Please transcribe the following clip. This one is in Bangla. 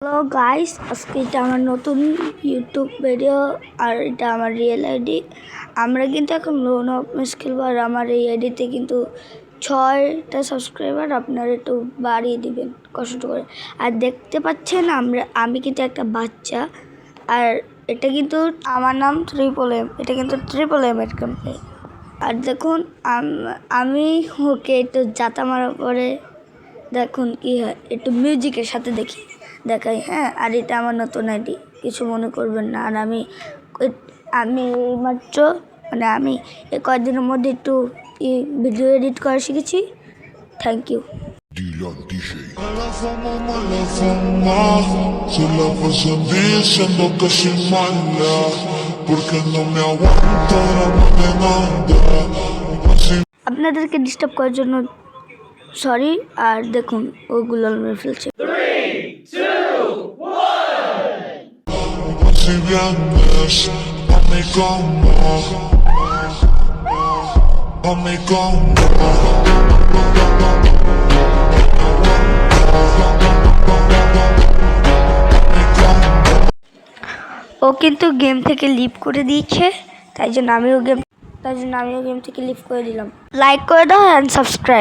হ্যালো গাইস, আজকে এটা আমার নতুন ইউটিউব ভিডিও আর এটা আমার রিয়েল আইডি। আমরা কিন্তু এখন লোন অফ ম্যাচ খেলবো আর আমার এই আইডিতে কিন্তু 6টা সাবস্ক্রাইবার। আপনারা একটু বাড়িয়ে দিবেন কষ্ট করে। আর দেখতে পাচ্ছেন আমি কিন্তু একটা বাচ্চা, আর এটা কিন্তু আমার নাম ট্রিপল এম, এটা কিন্তু ট্রিপল এম এর কোম্পানি। আর দেখুন আমি ওকে একটু জাতা মারার পরে দেখুন কি হয়, একটু মিউজিকের সাথে দেখাই। হ্যাঁ, আর এটা আমার নতুন আইডি, কিছু মনে করবেন না। আর আমি মাত্র আমি এই কয়েকদিনের মধ্যে একটু ভিডিও এডিট করা শিখেছি। Thank you. Mala fama, se la pasan diciendo que soy mala, porque no me aguanto, no me manda. আপনাদেরকে ডিস্টার্ব করার জন্য সরি। আর দেখুন ওগুলো মেরে ফেলছে। Si vienes a mi cama, a mi cama. ও কিন্তু গেম থেকে লিভ করে দিয়েছে, তাই জন্য আমিও গেম থেকে লিভ করে দিলাম। লাইক করে দাও অ্যান্ড সাবস্ক্রাইব।